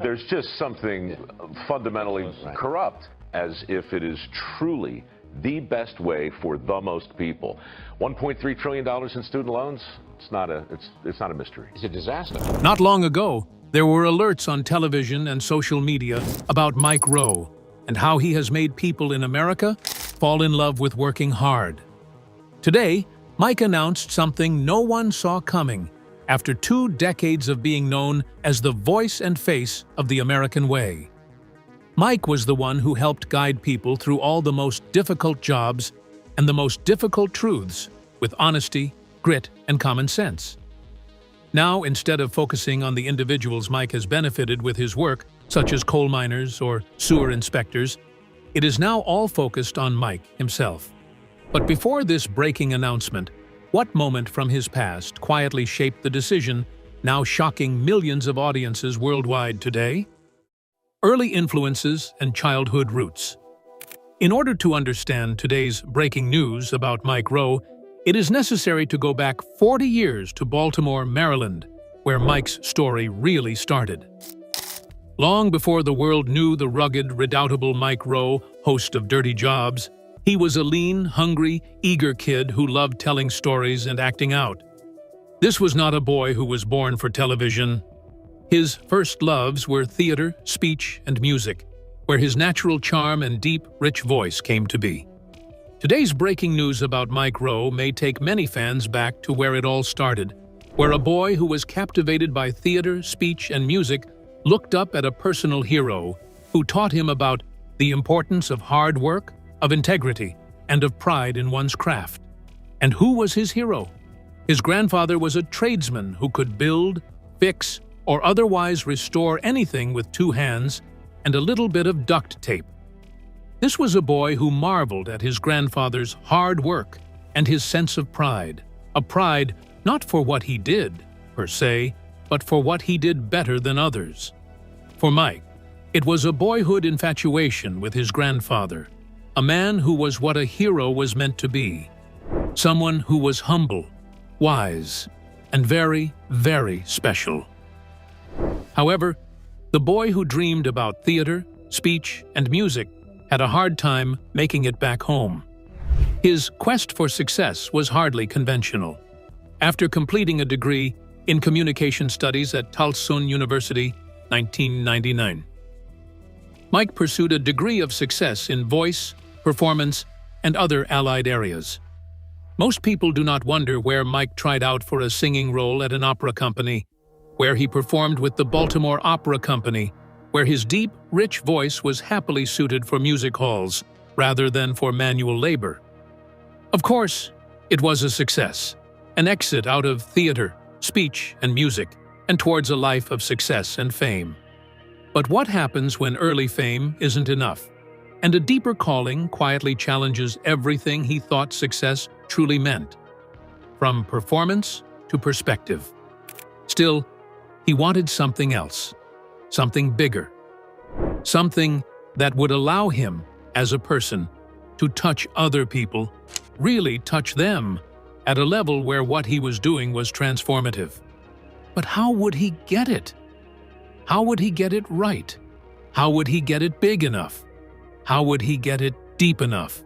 There's just something fundamentally corrupt, as if it is truly the best way for the most people. $1.3 trillion in student loans? It's not a mystery. It's a disaster. Not long ago, there were alerts on television and social media about Mike Rowe and how he has made people in America fall in love with working hard. Today, Mike announced something no one saw coming after 2 decades of being known as the voice and face of the American way. Mike was the one who helped guide people through all the most difficult jobs and the most difficult truths with honesty, grit, and common sense. Now, instead of focusing on the individuals Mike has benefited with his work, such as coal miners or sewer inspectors, it is now all focused on Mike himself. But before this breaking announcement, what moment from his past quietly shaped the decision now shocking millions of audiences worldwide today? Early influences and childhood roots. In order to understand today's breaking news about Mike Rowe, it is necessary to go back 40 years to Baltimore, Maryland, where Mike's story really started. Long before the world knew the rugged, redoubtable Mike Rowe, host of Dirty Jobs, he was a lean, hungry, eager kid who loved telling stories and acting out. This was not a boy who was born for television. His first loves were theater, speech, and music, where his natural charm and deep, rich voice came to be. Today's breaking news about Mike Rowe may take many fans back to where it all started, where a boy who was captivated by theater, speech, and music looked up at a personal hero who taught him about the importance of hard work, of integrity, and of pride in one's craft. And who was his hero? His grandfather was a tradesman who could build, fix, or otherwise restore anything with 2 hands and a little bit of duct tape. This was a boy who marveled at his grandfather's hard work and his sense of pride, a pride not for what he did, per se, but for what he did better than others. For Mike, it was a boyhood infatuation with his grandfather, a man who was what a hero was meant to be, someone who was humble, wise, and very, very special. However, the boy who dreamed about theater, speech, and music had a hard time making it back home. His quest for success was hardly conventional. After completing a degree in communication studies at Towson University, 1999, Mike pursued a degree of success in voice, performance, and other allied areas. Most people do not wonder where Mike tried out for a singing role at an opera company, where he performed with the Baltimore Opera Company, where his deep, rich voice was happily suited for music halls rather than for manual labor. Of course, it was a success, an exit out of theater, speech, and music, and towards a life of success and fame. But what happens when early fame isn't enough, and a deeper calling quietly challenges everything he thought success truly meant? From performance to perspective. Still, he wanted something else, something bigger, something that would allow him, as a person, to touch other people, really touch them, at a level where what he was doing was transformative. But how would he get it? How would he get it right? How would he get it big enough? How would he get it deep enough?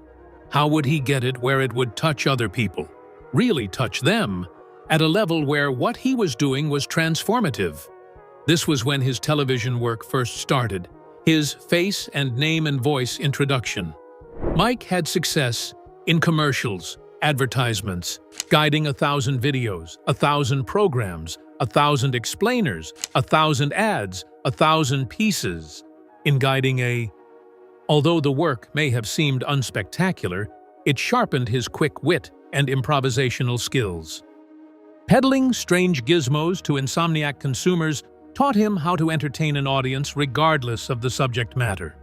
How would he get it where it would touch other people, really touch them, at a level where what he was doing was transformative? This was when his television work first started, his face and name and voice introduction. Mike had success in commercials, advertisements, guiding 1,000 videos, 1,000 programs, 1,000 explainers, 1,000 ads, 1,000 pieces, in guiding Although the work may have seemed unspectacular, it sharpened his quick wit and improvisational skills. Peddling strange gizmos to insomniac consumers taught him how to entertain an audience regardless of the subject matter.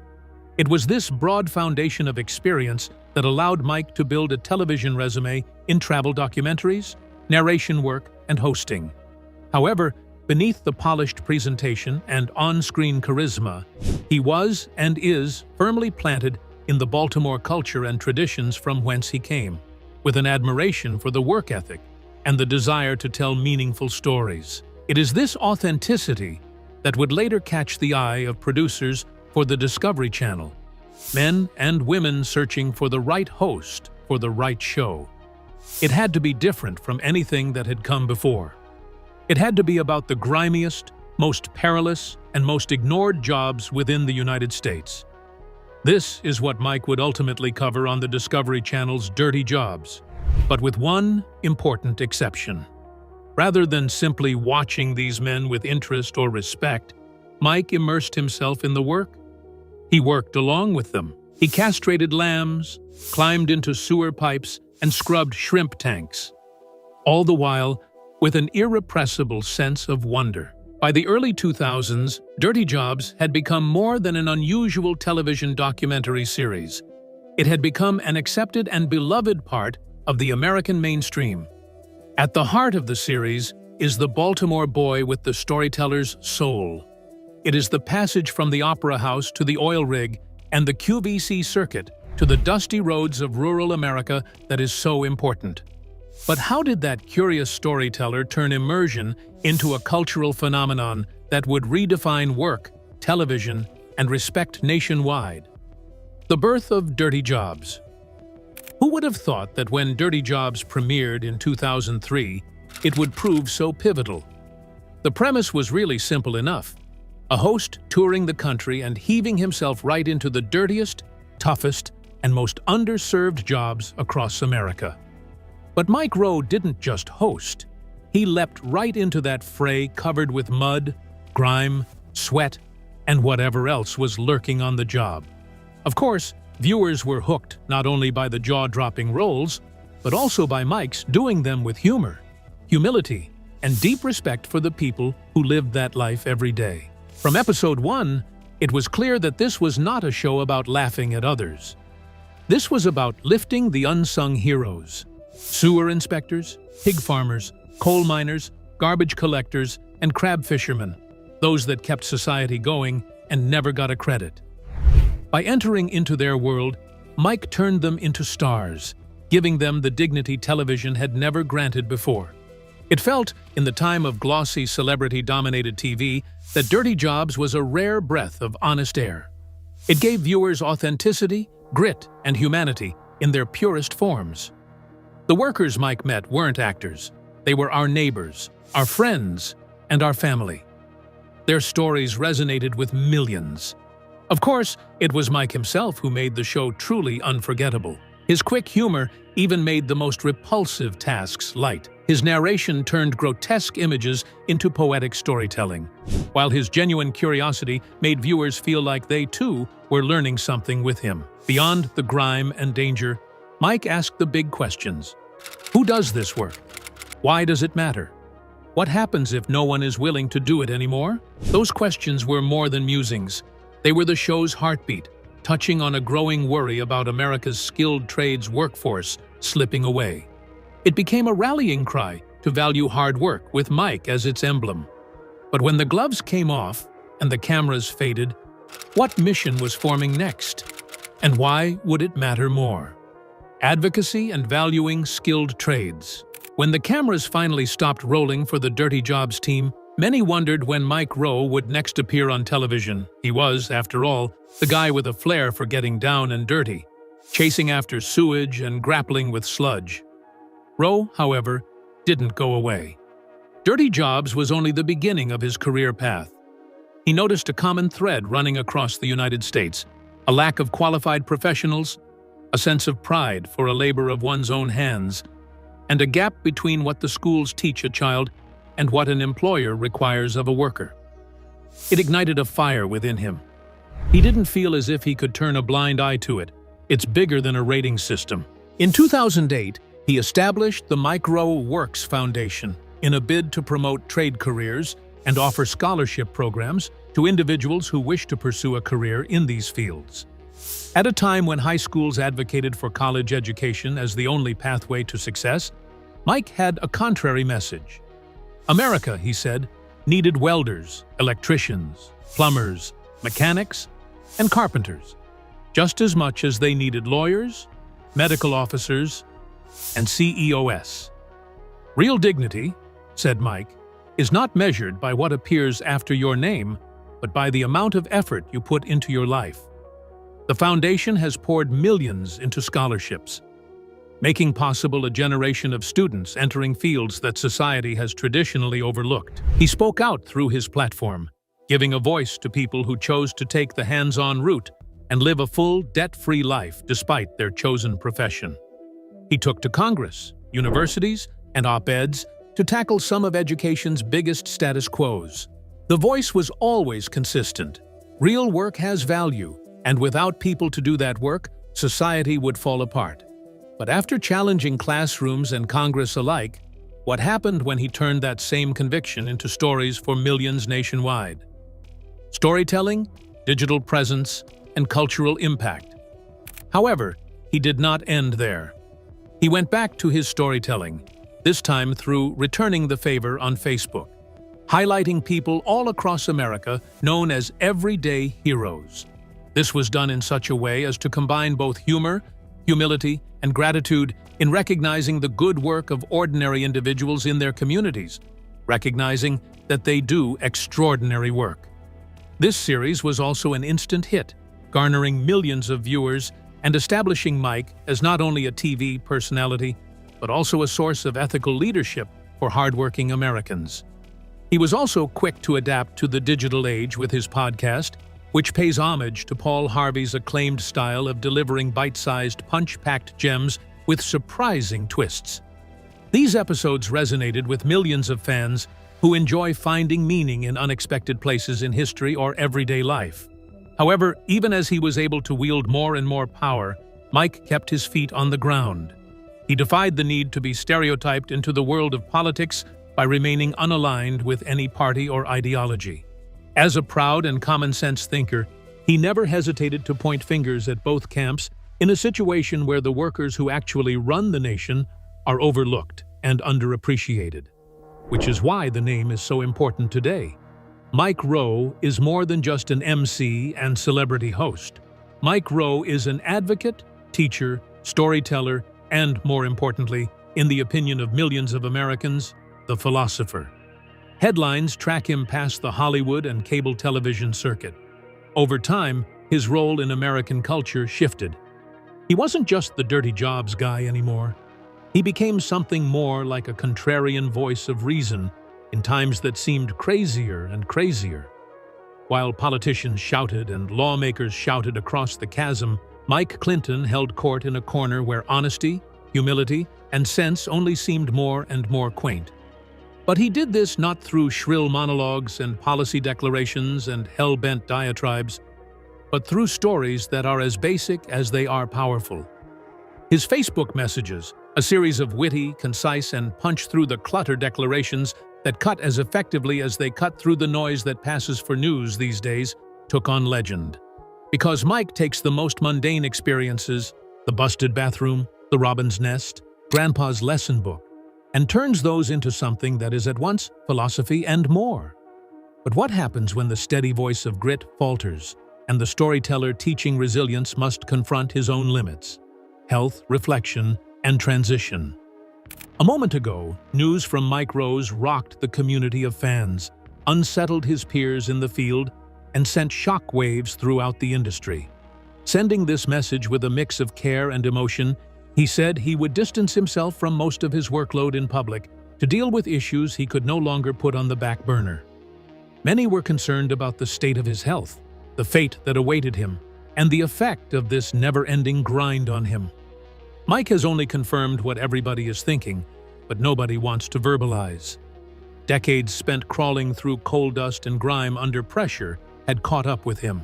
It was this broad foundation of experience that allowed Mike to build a television resume in travel documentaries, narration work, and hosting. However, beneath the polished presentation and on-screen charisma, he was and is firmly planted in the Baltimore culture and traditions from whence he came, with an admiration for the work ethic and the desire to tell meaningful stories. It is this authenticity that would later catch the eye of producers for the Discovery Channel. Men and women searching for the right host for the right show. It had to be different from anything that had come before. It had to be about the grimiest, most perilous, and most ignored jobs within the United States. This is what Mike would ultimately cover on the Discovery Channel's Dirty Jobs, but with one important exception. Rather than simply watching these men with interest or respect, Mike immersed himself in the work. He worked along with them. He castrated lambs, climbed into sewer pipes, and scrubbed shrimp tanks. All the while, with an irrepressible sense of wonder. By the early 2000s, Dirty Jobs had become more than an unusual television documentary series. It had become an accepted and beloved part of the American mainstream. At the heart of the series is the Baltimore boy with the storyteller's soul. It is the passage from the opera house to the oil rig and the QVC circuit to the dusty roads of rural America that is so important. But how did that curious storyteller turn immersion into a cultural phenomenon that would redefine work, television, and respect nationwide? The birth of Dirty Jobs. Who would have thought that when Dirty Jobs premiered in 2003, it would prove so pivotal? The premise was really simple enough. A host touring the country and heaving himself right into the dirtiest, toughest, and most underserved jobs across America. But Mike Rowe didn't just host. He leapt right into that fray covered with mud, grime, sweat, and whatever else was lurking on the job. Of course, viewers were hooked not only by the jaw-dropping roles, but also by Mike's doing them with humor, humility, and deep respect for the people who lived that life every day. From episode 1, it was clear that this was not a show about laughing at others. This was about lifting the unsung heroes. Sewer inspectors, pig farmers, coal miners, garbage collectors, and crab fishermen, those that kept society going and never got a credit. By entering into their world, Mike turned them into stars, giving them the dignity television had never granted before. It felt, in the time of glossy, celebrity-dominated TV, that Dirty Jobs was a rare breath of honest air. It gave viewers authenticity, grit, and humanity in their purest forms. The workers Mike met weren't actors. They were our neighbors, our friends, and our family. Their stories resonated with millions. Of course, it was Mike himself who made the show truly unforgettable. His quick humor even made the most repulsive tasks light. His narration turned grotesque images into poetic storytelling, while his genuine curiosity made viewers feel like they, too, were learning something with him. Beyond the grime and danger, Mike asked the big questions. Who does this work? Why does it matter? What happens if no one is willing to do it anymore? Those questions were more than musings. They were the show's heartbeat, touching on a growing worry about America's skilled trades workforce slipping away. It became a rallying cry to value hard work with Mike as its emblem. But when the gloves came off and the cameras faded, what mission was forming next? And why would it matter more? Advocacy and valuing skilled trades. When the cameras finally stopped rolling for the Dirty Jobs team, many wondered when Mike Rowe would next appear on television. He was, after all, the guy with a flair for getting down and dirty, chasing after sewage and grappling with sludge. Rowe, however, didn't go away. Dirty Jobs was only the beginning of his career path. He noticed a common thread running across the United States: a lack of qualified professionals, a sense of pride for a labor of one's own hands, and a gap between what the schools teach a child and what an employer requires of a worker. It ignited a fire within him. He didn't feel as if he could turn a blind eye to it. It's bigger than a rating system. In 2008, he established the Mike Rowe Works Foundation in a bid to promote trade careers and offer scholarship programs to individuals who wish to pursue a career in these fields. At a time when high schools advocated for college education as the only pathway to success, Mike had a contrary message. America, he said, needed welders, electricians, plumbers, mechanics, and carpenters, just as much as they needed lawyers, medical officers, and CEOs. Real dignity, said Mike, is not measured by what appears after your name, but by the amount of effort you put into your life. The foundation has poured millions into scholarships, making possible a generation of students entering fields that society has traditionally overlooked. He spoke out through his platform, giving a voice to people who chose to take the hands-on route and live a full, debt-free life despite their chosen profession. He took to Congress, universities, and op-eds to tackle some of education's biggest status quos. The voice was always consistent. Real work has value, and without people to do that work, society would fall apart. But after challenging classrooms and Congress alike, what happened when he turned that same conviction into stories for millions nationwide? Storytelling, digital presence, and cultural impact. However, he did not end there. He went back to his storytelling, this time through returning the favor on Facebook, highlighting people all across America known as everyday heroes. This was done in such a way as to combine both humor, humility, and gratitude in recognizing the good work of ordinary individuals in their communities, recognizing that they do extraordinary work. This series was also an instant hit, garnering millions of viewers and establishing Mike as not only a TV personality, but also a source of ethical leadership for hardworking Americans. He was also quick to adapt to the digital age with his podcast, which pays homage to Paul Harvey's acclaimed style of delivering bite-sized, punch-packed gems with surprising twists. These episodes resonated with millions of fans who enjoy finding meaning in unexpected places in history or everyday life. However, even as he was able to wield more and more power, Mike kept his feet on the ground. He defied the need to be stereotyped into the world of politics by remaining unaligned with any party or ideology. As a proud and common-sense thinker, he never hesitated to point fingers at both camps in a situation where the workers who actually run the nation are overlooked and underappreciated, which is why the name is so important today. Mike Rowe is more than just an MC and celebrity host. Mike Rowe is an advocate, teacher, storyteller, and, more importantly, in the opinion of millions of Americans, the philosopher. Headlines track him past the Hollywood and cable television circuit. Over time, his role in American culture shifted. He wasn't just the dirty jobs guy anymore. He became something more like a contrarian voice of reason in times that seemed crazier and crazier. While politicians shouted and lawmakers shouted across the chasm, Mike Clinton held court in a corner where honesty, humility, and sense only seemed more and more quaint. But he did this not through shrill monologues and policy declarations and hell-bent diatribes, but through stories that are as basic as they are powerful. His Facebook messages, a series of witty, concise, and punch-through-the-clutter declarations that cut as effectively as they cut through the noise that passes for news these days, took on legend. Because Mike takes the most mundane experiences, the busted bathroom, the robin's nest, Grandpa's lesson book, and turns those into something that is at once philosophy and more. But what happens when the steady voice of grit falters, and the storyteller teaching resilience must confront his own limits? Health, reflection, and transition. A moment ago, news from Mike Rowe rocked the community of fans, unsettled his peers in the field, and sent shock waves throughout the industry. Sending this message with a mix of care and emotion, he said he would distance himself from most of his workload in public to deal with issues he could no longer put on the back burner. Many were concerned about the state of his health, the fate that awaited him, and the effect of this never-ending grind on him. Mike has only confirmed what everybody is thinking, but nobody wants to verbalize. Decades spent crawling through coal dust and grime under pressure had caught up with him.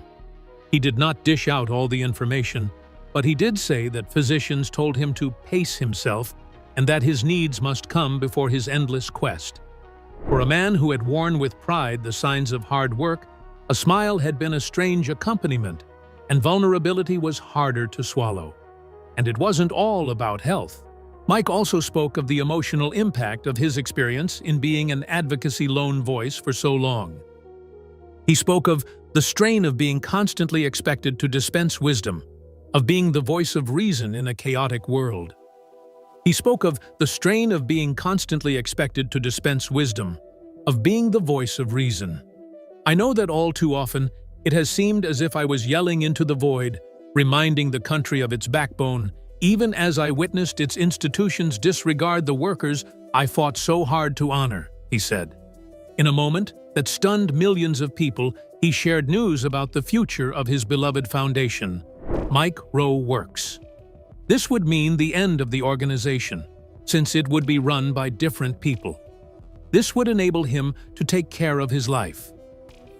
He did not dish out all the information, but he did say that physicians told him to pace himself and that his needs must come before his endless quest. For a man who had worn with pride the signs of hard work, a smile had been a strange accompaniment, and vulnerability was harder to swallow. And it wasn't all about health. Mike also spoke of the emotional impact of his experience in being an advocacy lone voice for so long. He spoke of the strain of being constantly expected to dispense wisdom, of being the voice of reason in a chaotic world. He spoke of the strain of being constantly expected to dispense wisdom, of being the voice of reason. I know that all too often, it has seemed as if I was yelling into the void, reminding the country of its backbone, even as I witnessed its institutions disregard the workers I fought so hard to honor, he said. In a moment that stunned millions of people, he shared news about the future of his beloved foundation, Mike Rowe Works. This would mean the end of the organization, since it would be run by different people. This would enable him to take care of his life.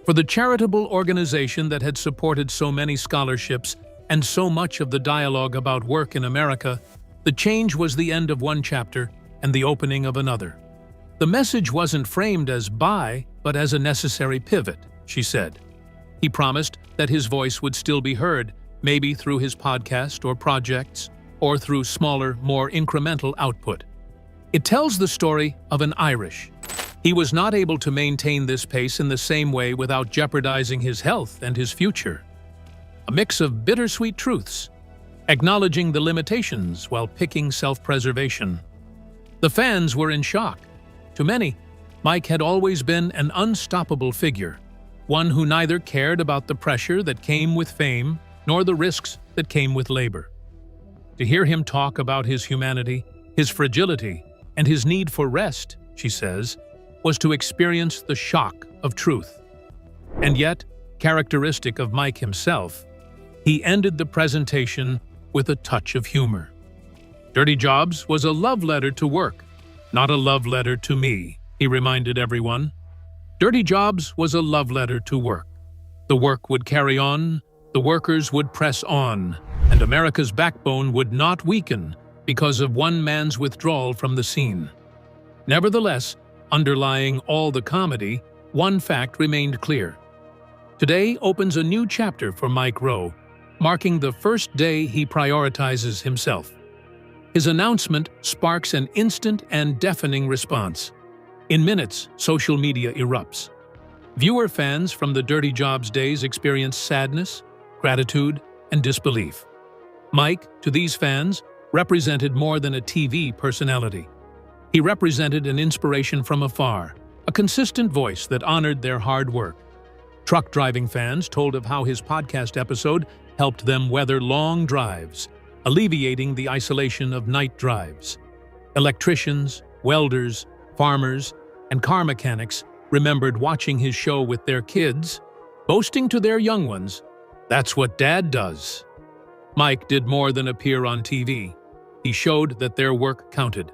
For the charitable organization that had supported so many scholarships and so much of the dialogue about work in America, the change was the end of one chapter and the opening of another. The message wasn't framed as bye, but as a necessary pivot, she said. He promised that his voice would still be heard, maybe through his podcast or projects, or through smaller, more incremental output. It tells the story of an Irish. He was not able to maintain this pace in the same way without jeopardizing his health and his future. A mix of bittersweet truths, acknowledging the limitations while picking self-preservation. The fans were in shock. To many, Mike had always been an unstoppable figure, one who neither cared about the pressure that came with fame nor the risks that came with labor. To hear him talk about his humanity, his fragility, and his need for rest, she says, was to experience the shock of truth. And yet, characteristic of Mike himself, he ended the presentation with a touch of humor. Dirty Jobs was a love letter to work, not a love letter to me, he reminded everyone. Dirty Jobs was a love letter to work. The work would carry on, the workers would press on, and America's backbone would not weaken because of one man's withdrawal from the scene. Nevertheless, underlying all the comedy, one fact remained clear. Today opens a new chapter for Mike Rowe, marking the first day he prioritizes himself. His announcement sparks an instant and deafening response. In minutes, social media erupts. Viewer fans from the Dirty Jobs days experience sadness, gratitude, and disbelief. Mike, to these fans, represented more than a TV personality. He represented an inspiration from afar, a consistent voice that honored their hard work. Truck driving fans told of how his podcast episode helped them weather long drives, alleviating the isolation of night drives. Electricians, welders, farmers, and car mechanics remembered watching his show with their kids, boasting to their young ones, "That's what Dad does." Mike did more than appear on TV. He showed that their work counted.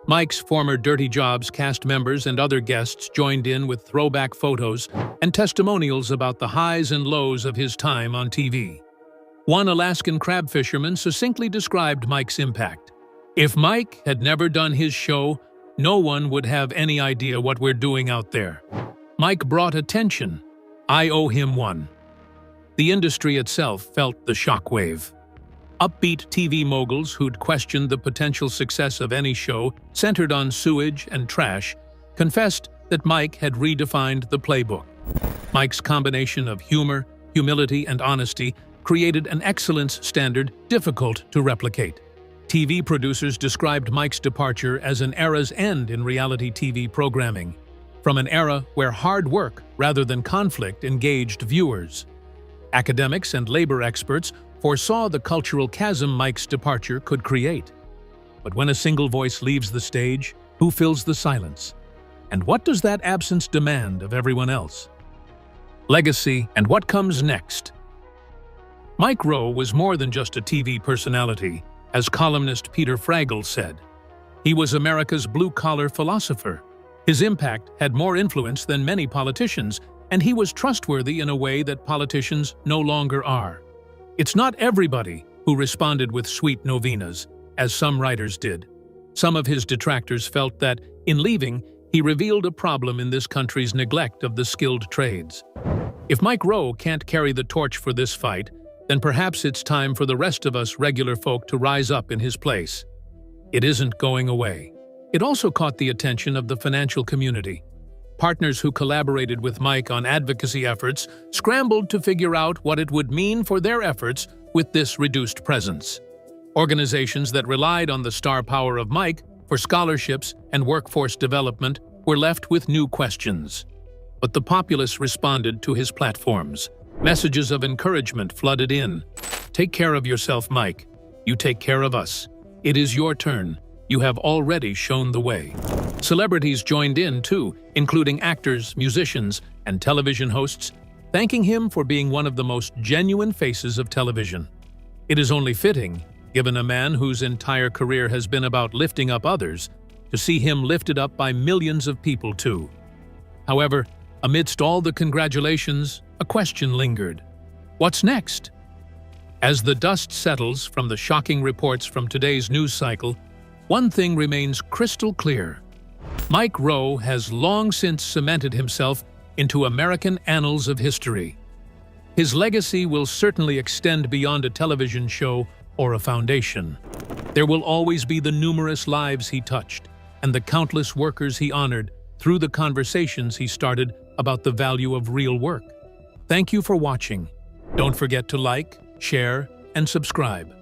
Mike's former Dirty Jobs cast members and other guests joined in with throwback photos and testimonials about the highs and lows of his time on TV. One Alaskan crab fisherman succinctly described Mike's impact. "If Mike had never done his show, no one would have any idea what we're doing out there. Mike brought attention. I owe him one." The industry itself felt the shockwave. Upbeat TV moguls who'd questioned the potential success of any show centered on sewage and trash confessed that Mike had redefined the playbook. Mike's combination of humor, humility, and honesty created an excellence standard difficult to replicate. TV producers described Mike's departure as an era's end in reality TV programming, from an era where hard work rather than conflict engaged viewers. Academics and labor experts foresaw the cultural chasm Mike's departure could create. But when a single voice leaves the stage, who fills the silence? And what does that absence demand of everyone else? Legacy and what comes next. Mike Rowe was more than just a TV personality, as columnist Peter Fraggle said. He was America's blue-collar philosopher. His impact had more influence than many politicians, and he was trustworthy in a way that politicians no longer are. It's not everybody who responded with sweet novenas, as some writers did. Some of his detractors felt that, in leaving, he revealed a problem in this country's neglect of the skilled trades. If Mike Rowe can't carry the torch for this fight, then perhaps it's time for the rest of us regular folk to rise up in his place. It isn't going away. It also caught the attention of the financial community. Partners who collaborated with Mike on advocacy efforts scrambled to figure out what it would mean for their efforts with this reduced presence. Organizations that relied on the star power of Mike for scholarships and workforce development were left with new questions. But the populace responded to his platforms. Messages of encouragement flooded in. Take care of yourself, Mike. You take care of us. It is your turn. You have already shown the way. Celebrities joined in too, including actors, musicians, and television hosts, thanking him for being one of the most genuine faces of television. It is only fitting, given a man whose entire career has been about lifting up others, to see him lifted up by millions of people too. However, amidst all the congratulations, a question lingered. What's next? As the dust settles from the shocking reports from today's news cycle, one thing remains crystal clear. Mike Rowe has long since cemented himself into American annals of history. His legacy will certainly extend beyond a television show or a foundation. There will always be the numerous lives he touched and the countless workers he honored through the conversations he started about the value of real work. Thank you for watching. Don't forget to like, share, and subscribe.